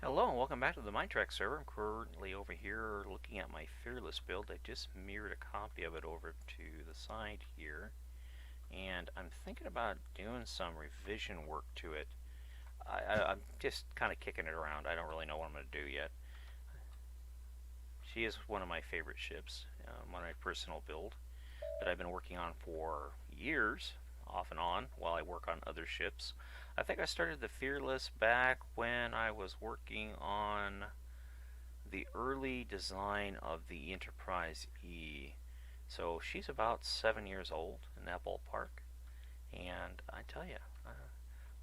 Hello and welcome back to the Minetrek server. I'm currently over here looking at my Fearless build. I just mirrored a copy of it over to the side here, and I'm thinking about doing some revision work to it. I'm just kind of kicking it around. I don't really know what I'm going to do yet. She is one of my favorite ships, one of my personal build that I've been working on for years, off and on, while I work on other ships. I think I started the Fearless back when I was working on the early design of the Enterprise E. So she's about 7 years old in that ballpark. And I tell you,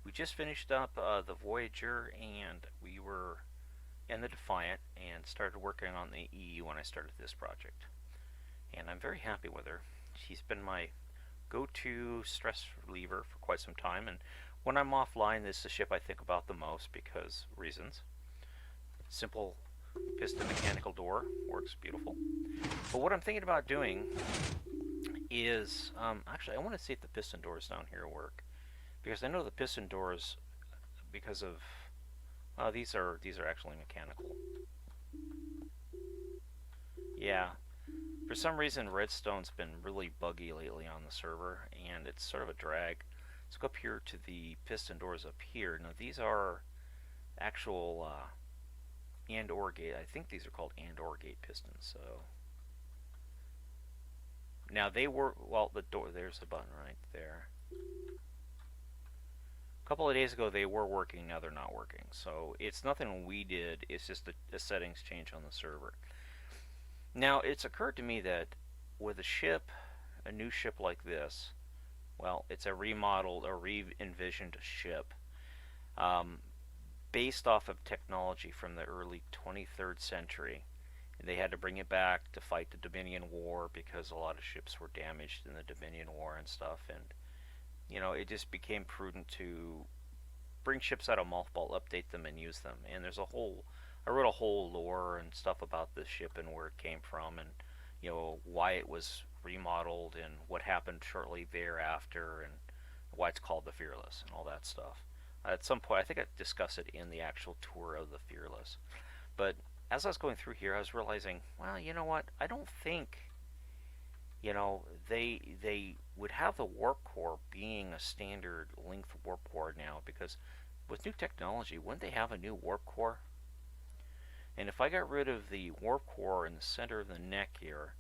we just finished up the Voyager, and we were in the Defiant and started working on the E when I started this project. And I'm very happy with her. She's been my go-to stress reliever for quite some time, and when I'm offline, this is the ship I think about the most because reasons. Simple piston mechanical door works beautiful. But what I'm thinking about doing is actually I want to see if the piston doors down here work, because I know the piston doors, because of these are actually mechanical. Yeah, for some reason Redstone's been really buggy lately on the server, and it's sort of a drag. Let's go up here to the piston doors up here. Now these are actual and or gate. I think these are called and or gate pistons. So now they were, well, the door, there's the button right there. A couple of days ago they were working, now they're not working. So it's nothing we did, it's just a settings change on the server. Now it's occurred to me that with a new ship like this, well, it's a remodeled or re-envisioned ship, based off of technology from the early 23rd century. They had to bring it back to fight the Dominion War because a lot of ships were damaged in the Dominion War and stuff. And, it just became prudent to bring ships out of mothball, update them, and use them. And I wrote a whole lore and stuff about this ship and where it came from, and, why it was remodeled and what happened shortly thereafter and why it's called the Fearless and all that stuff. At some point, I think I discussed it in the actual tour of the Fearless. But as I was going through here, I was realizing, well, you know what? I don't think, they would have the warp core being a standard length warp core now, because with new technology, wouldn't they have a new warp core? And if I got rid of the warp core in the center of the neck here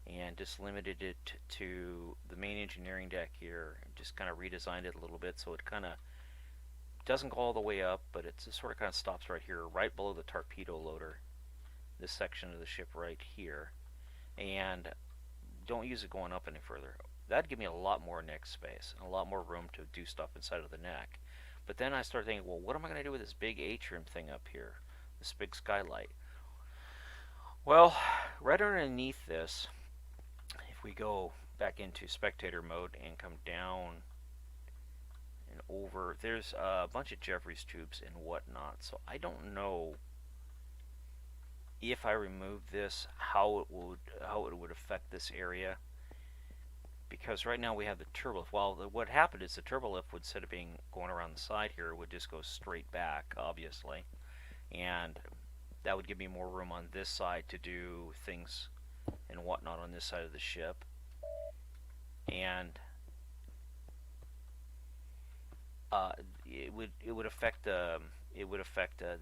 and just limited it to the main engineering deck here, and just kind of redesigned it a little bit so it kind of doesn't go all the way up, but it just sort of kind of stops right here, right below the torpedo loader, this section of the ship right here, and don't use it going up any further. That'd give me a lot more neck space and a lot more room to do stuff inside of the neck. But then I started thinking, well, what am I going to do with this big atrium thing up here, this big skylight? Well, right underneath this, if we go back into spectator mode and come down and over, there's a bunch of Jeffries tubes and whatnot. So I don't know if I remove this how it would affect this area, because right now we have the turbolift. Well, what happened is the turbolift would, instead of going around the side here, would just go straight back, obviously, and that would give me more room on this side to do things and whatnot on this side of the ship. And it would affect the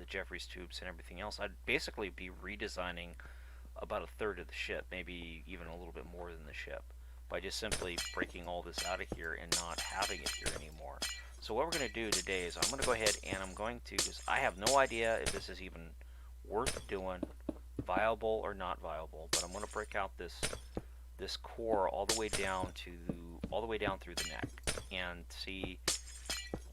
Jeffries tubes and everything else. I'd basically be redesigning about a third of the ship, maybe even a little bit more than the ship, by just simply breaking all this out of here and not having it here anymore. So what we're going to do today is I'm going to go ahead and I'm going to just, I have no idea if this is even worth doing, viable or not viable, but I'm going to break out this core all the way down through the neck and see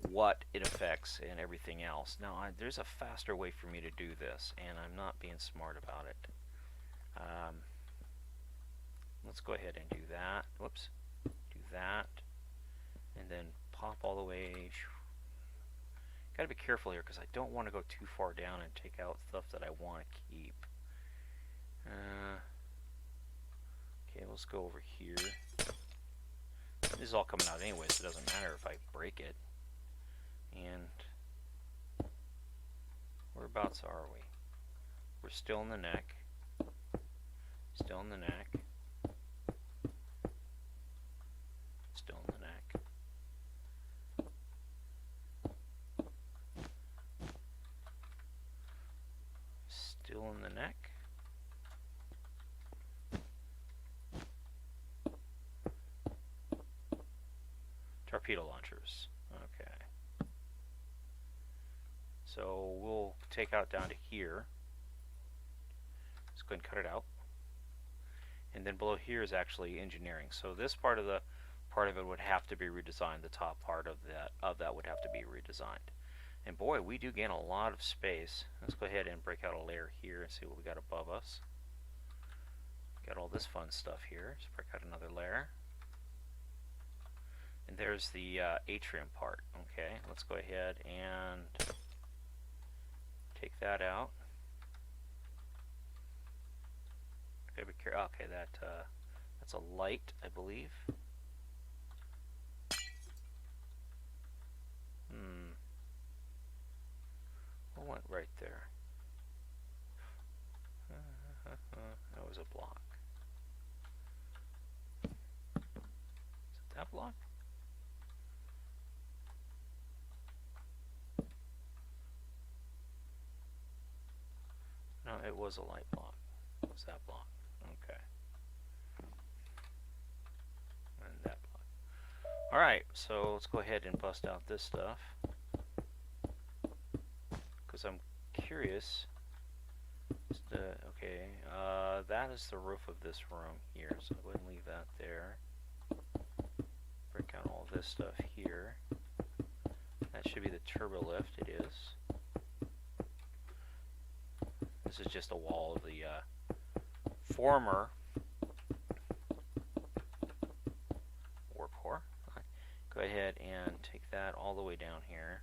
what it affects and everything else. Now, there's a faster way for me to do this, and I'm not being smart about it. Let's go ahead and do that. Whoops. Do that. And then pop all the way. Gotta be careful here because I don't want to go too far down and take out stuff that I want to keep. Okay, let's go over here. This is all coming out anyway, so it doesn't matter if I break it. And we're Whereabouts are we? We're still in the neck. Still in the neck. Still in the neck. Still in the neck. Torpedo launchers. Okay. So we'll take out down to here. Let's go ahead and cut it out. And then below here is actually engineering. So this part of it would have to be redesigned. The top part of that would have to be redesigned. And boy, we do gain a lot of space. Let's go ahead and break out a layer here and see what we got above us. Got all this fun stuff here. Let's break out another layer. And there's the atrium part. Okay, let's go ahead and take that out. Gotta be careful. Okay, that's a light, I believe. What went right there? That was a block. Is it that block? No, it was a light block. It was that block. Okay. And that block. Alright, so let's go ahead and bust out this stuff. Because I'm curious. Okay, that is the roof of this room here, so I wouldn't leave that there. Break out all this stuff here. That should be the turbo lift. It is. This is just a wall of the former warp core. Go ahead and take that all the way down here.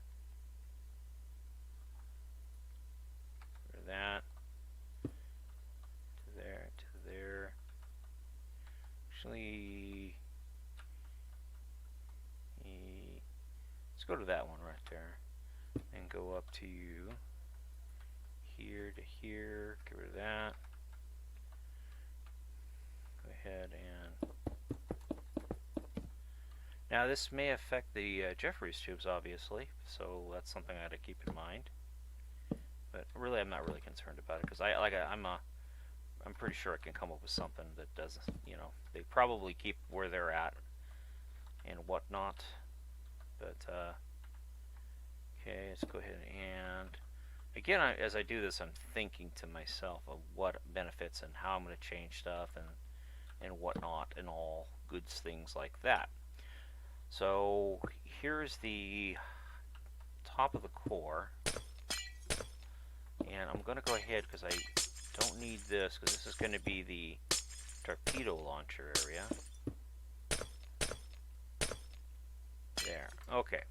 That to there, to there. Actually, let's go to that one right there and go up to here to here. Get rid of that. Go ahead and now this may affect the Jeffries tubes, obviously, so that's something I got to keep in mind. But really, I'm not really concerned about it because I'm pretty sure I can come up with something that does, you know, they probably keep where they're at and whatnot. But okay, let's go ahead and again, as I do this, I'm thinking to myself of what benefits and how I'm going to change stuff and whatnot and all good things like that. So here's the top of the core. And I'm going to go ahead because I don't need this because this is going to be the torpedo launcher area. There. Okay.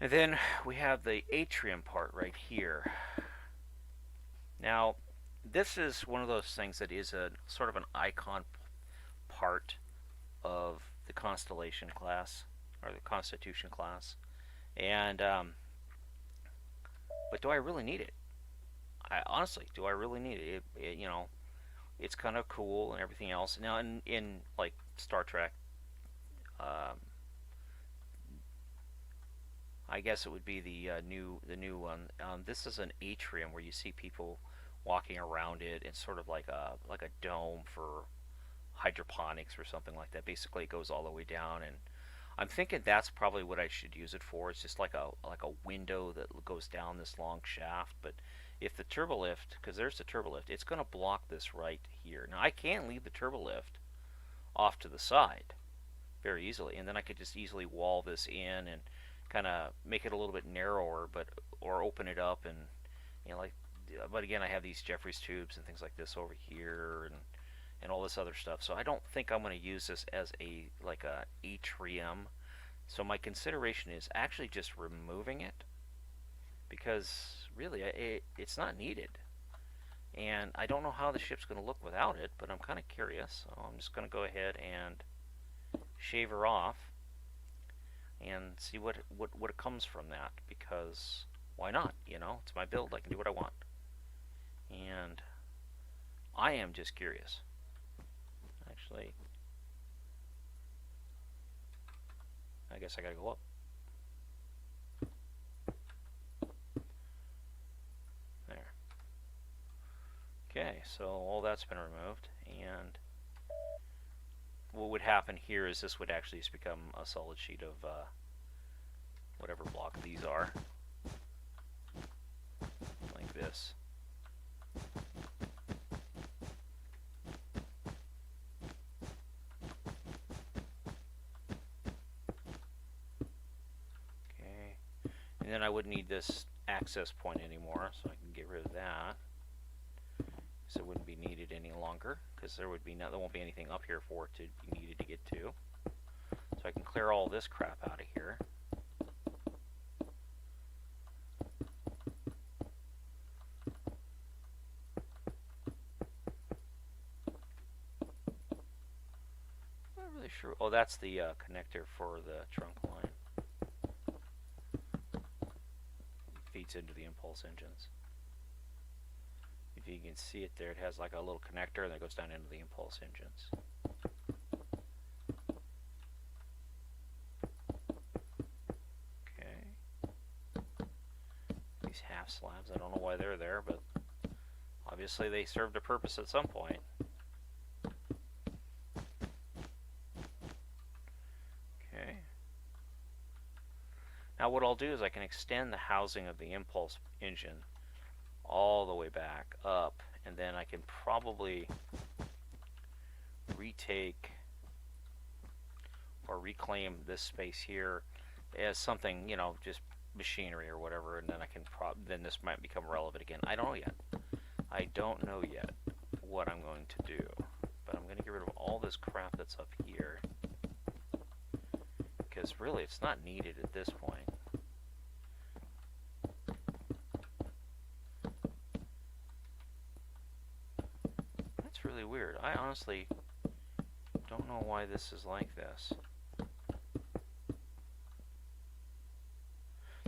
And then we have the atrium part right here. Now, this is one of those things that is a sort of an icon part of the Constellation class or the Constitution class. And but do I really need it? Honestly, do I really need it? You know, it's kind of cool and everything else. Now, in like Star Trek, I guess it would be the new one. This is an atrium where you see people walking around it. It's sort of like a dome for hydroponics or something like that. Basically, it goes all the way down, and I'm thinking that's probably what I should use it for. It's just like a window that goes down this long shaft. But if the turbo lift, because there's the turbo lift, it's going to block this right here. Now I can leave the turbo lift off to the side very easily, and then I could just easily wall this in and kind of make it a little bit narrower, or open it up and like. But again, I have these Jeffries tubes and things like this over here, and all this other stuff. So I don't think I'm going to use this as a atrium. So my consideration is actually just removing it, because really it's not needed. And I don't know how the ship's going to look without it, but I'm kind of curious. So I'm just going to go ahead and shave her off and see what it comes from that, because why not? You know, it's my build. I can do what I want. And I am just curious. Actually, I guess I gotta go up. There. Okay, so all that's been removed, and what would happen here is this would actually just become a solid sheet of whatever block these are, like this. Okay, and then I wouldn't need this access point anymore, so I can get rid of that. So it wouldn't be needed any longer, because there won't be anything up here for it to be needed to get to. So I can clear all this crap out of here. I'm not really sure. Oh, that's the connector for the trunk line. Feeds into the impulse engines. If you can see it there, it has like a little connector and that goes down into the impulse engines. Okay. These half slabs, I don't know why they're there, but obviously they served a purpose at some point. Okay. Now what I'll do is I can extend the housing of the impulse engine all the way back up, and then I can probably retake or reclaim this space here as something, you know, just machinery or whatever, and then I can then this might become relevant again. I don't know yet. I don't know yet what I'm going to do, but I'm going to get rid of all this crap that's up here, because really it's not needed at this point. That's really weird. I honestly don't know why this is like this.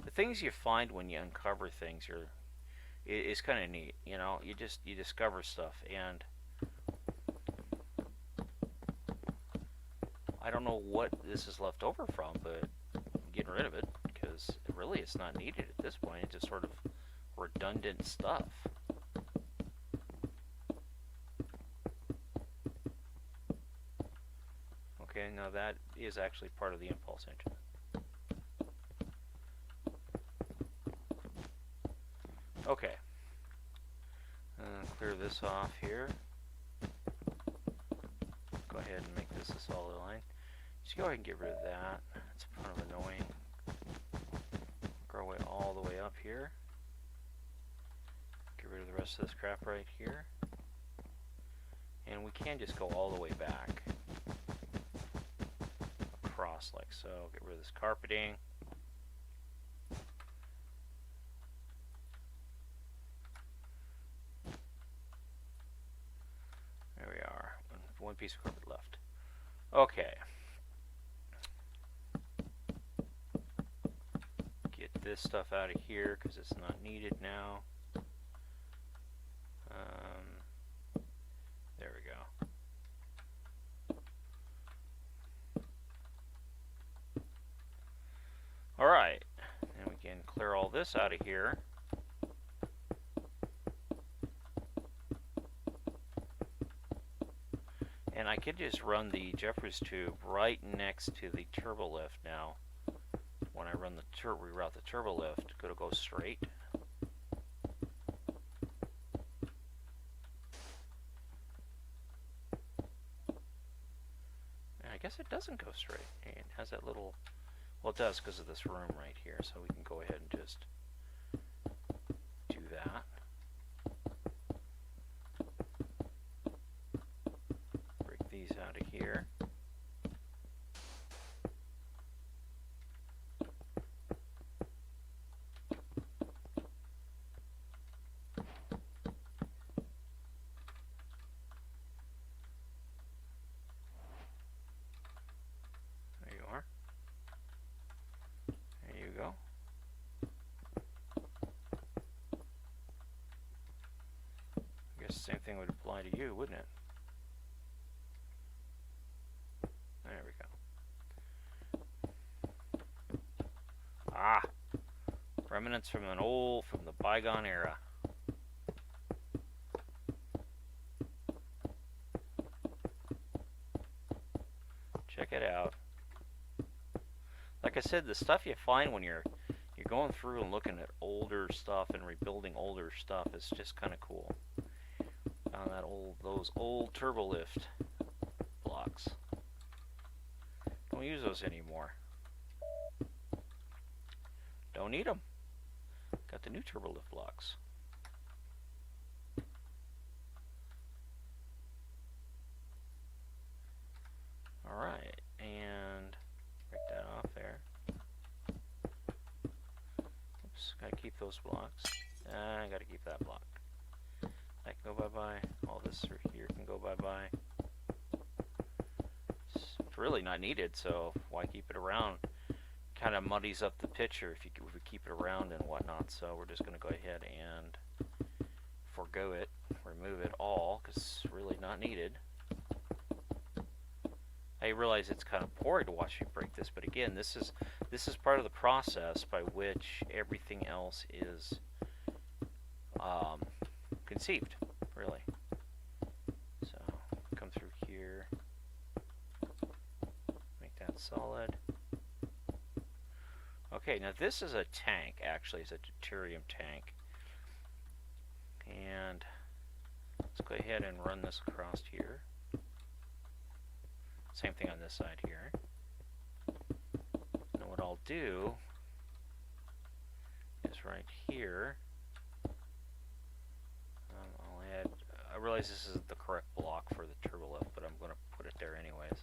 The things you find when you uncover things is kind of neat. You know, you discover stuff, and I don't know what this is left over from, but I'm getting rid of it because really it's not needed at this point. It's just sort of redundant stuff. Okay, now that is actually part of the impulse engine. Okay, clear this off here. Go ahead and make this a solid line. Just go ahead and get rid of that. It's kind of annoying. Go away all the way up here. Get rid of the rest of this crap right here. And we can just go all the way back across like so. Get rid of this carpeting. There we are. One piece of carpet left. Okay. Get this stuff out of here because it's not needed now. There we go. Alright. And we can clear all this out of here. And I could just run the Jeffries tube right next to the turbo lift now. When I run the reroute the turbo lift, it'll go straight. And I guess it doesn't go straight. It has that little, well, it does because of this room right here. So we can go ahead and just do that. Break these out of here. There you are. There you go. same thing would apply to you, wouldn't it? There we go. Ah, remnants from the bygone era. Check it out. Like I said, the stuff you find when you're going through and looking at older stuff and rebuilding older stuff is just kind of cool. Found those old turbo lift blocks. Don't use those anymore. Don't need them. Got the new turbo lift blocks. Alright, and break that off there. Oops, gotta keep those blocks. I gotta keep that block. That can go bye-bye. All this through here can go bye-bye. It's really not needed, so why keep it around? Kind of muddies up the picture if we keep it around and whatnot, so we're just gonna go ahead and forego it, remove it all, because it's really not needed. I realize it's kind of boring to watch me break this, but again, this is part of the process by which everything else is conceived, really. So come through here, make that solid. Okay, now this is a tank. Actually, it's a deuterium tank, and let's go ahead and run this across here. Same thing on this side here. Now what I'll do is right here, I'll add, I realize this isn't the correct block for the turbo lift, but I'm going to put it there anyways,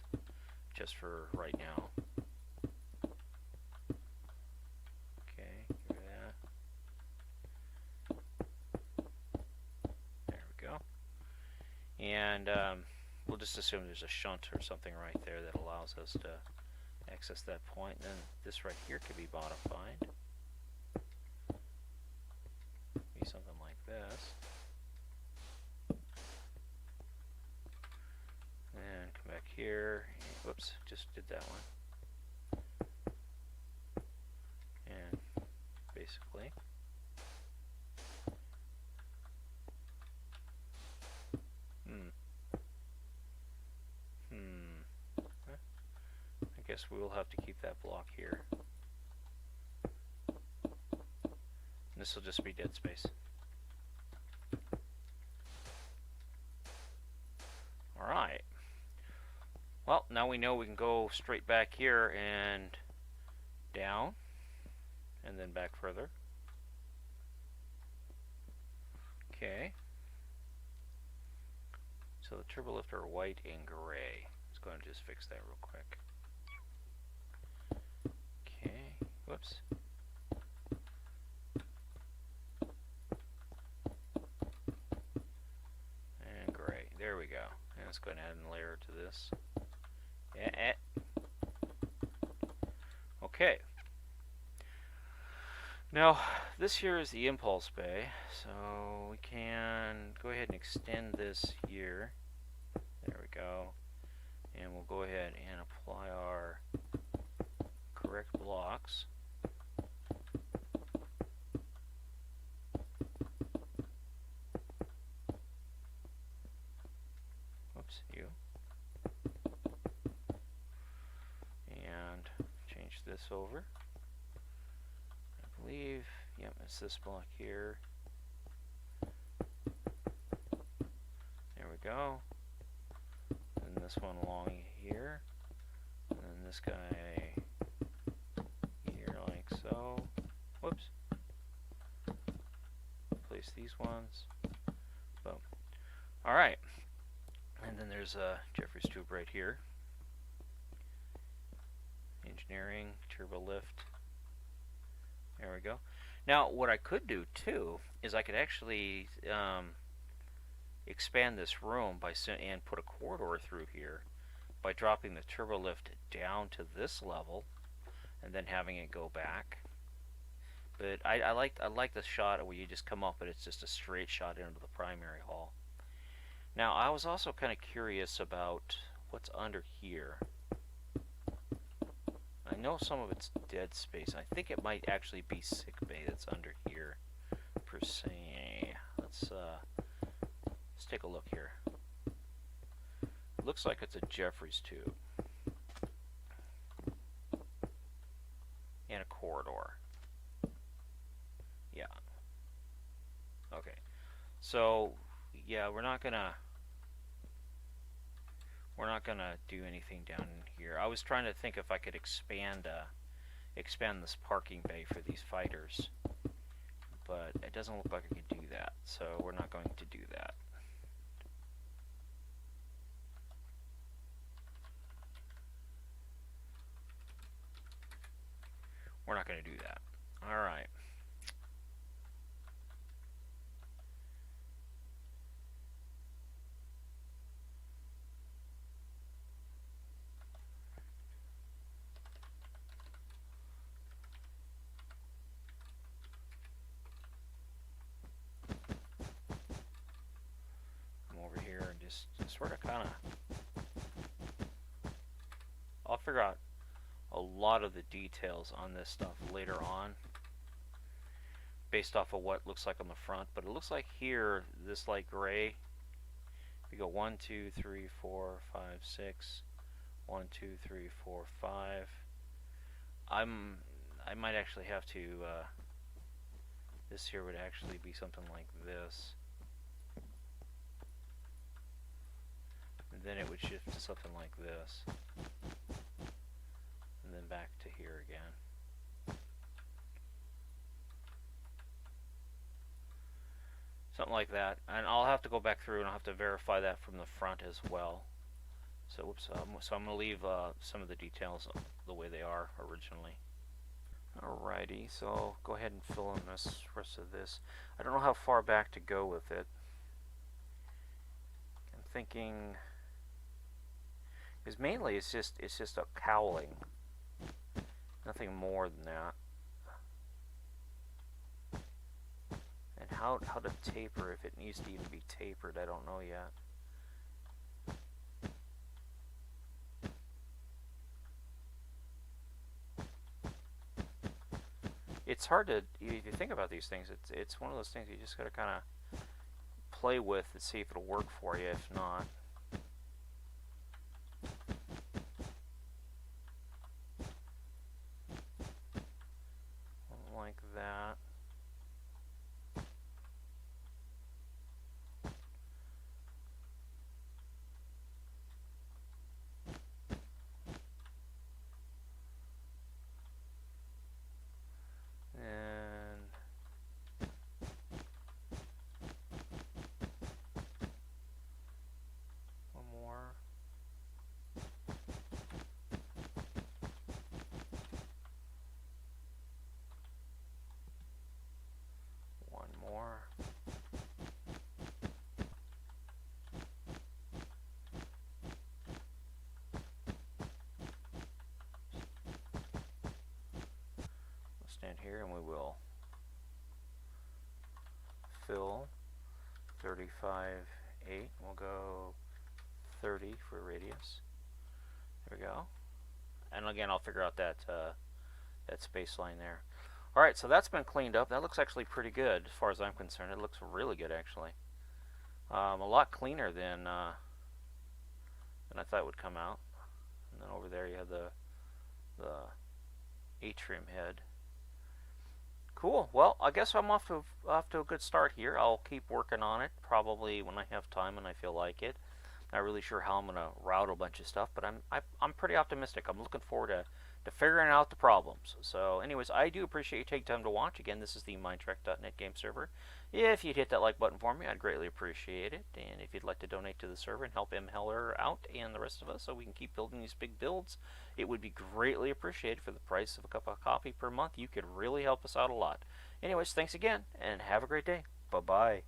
just for right now. Okay, give me that. There we go. And we'll just assume there's a shunt or something right there that allows us to access that point. And then this right here could be modified. Be something like this. And come back here. Whoops, just did that one. And basically I guess we will have to keep that block here. This will just be dead space. Alright. Well, now we know we can go straight back here and down, and then back further. Okay. So the turbo lift are white and gray. Let's go ahead and just fix that real quick. Okay, whoops. And gray. There we go. And let's go ahead and add a layer to this. Yeah. Okay. Now, this here is the impulse bay, so we can go ahead and extend this here. There we go. And we'll go ahead and apply our correct blocks. Oops, you. And change this over. I believe, yep, it's this block here. There we go. And this one along here. And then this guy here like so. Whoops. Place these ones. Boom. Alright. And then there's a Jeffries tube right here. Engineering, turbo lift. There we go. Now, what I could do too is I could actually expand this room and put a corridor through here by dropping the turbo lift down to this level and then having it go back. But I like the shot where you just come up and it's just a straight shot into the primary hall. Now, I was also kind of curious about what's under here. I know some of it's dead space. I think it might actually be sick bay that's under here, per se. Let's take a look here. It looks like it's a Jeffries tube and a corridor. Yeah. Okay. So, yeah, we're not gonna do anything down here. I was trying to think if I could expand this parking bay for these fighters, but it doesn't look like I could do that. So we're not going to do that. We're not going to do that. All right. Come over here and just sort of kind of, I'll figure out a lot of the details on this stuff later on based off of what it looks like on the front, but it looks like here, this light gray, we go 1, 2, 3, 4, 5, 6, 1, 2, 3, 4, 5. I might actually have to, this here would actually be something like this. And then it would shift to something like this. And then back to here again. Something like that. And I'll have to go back through and I'll have to verify that from the front as well. So, so I'm going to leave some of the details the way they are originally. Alrighty, so I'll go ahead and fill in this rest of this. I don't know how far back to go with it. I'm thinking, because mainly it's just a cowling, nothing more than that. And how to taper, if it needs to even be tapered, I don't know yet. It's hard to, if you think about these things, it's one of those things you just got to kind of play with and see if it'll work for you. If not, like that. Stand here and we will fill 35.8. We'll go 30 for radius. There we go. And again, I'll figure out that that space line there. All right, so that's been cleaned up. That looks actually pretty good as far as I'm concerned. It looks really good actually. A lot cleaner than I thought would come out. And then over there you have the atrium head. Cool. Well, I guess I'm off to a good start here. I'll keep working on it probably when I have time and I feel like it. Not really sure how I'm gonna route a bunch of stuff, but I'm pretty optimistic. I'm looking forward to figuring out the problems. So, anyways, I do appreciate you taking time to watch. Again, this is the Minetrek.net game server. If you'd hit that like button for me, I'd greatly appreciate it. And if you'd like to donate to the server and help M. Heller out and the rest of us so we can keep building these big builds, it would be greatly appreciated. For the price of a cup of coffee per month, you could really help us out a lot. Anyways, thanks again, and have a great day. Bye-bye.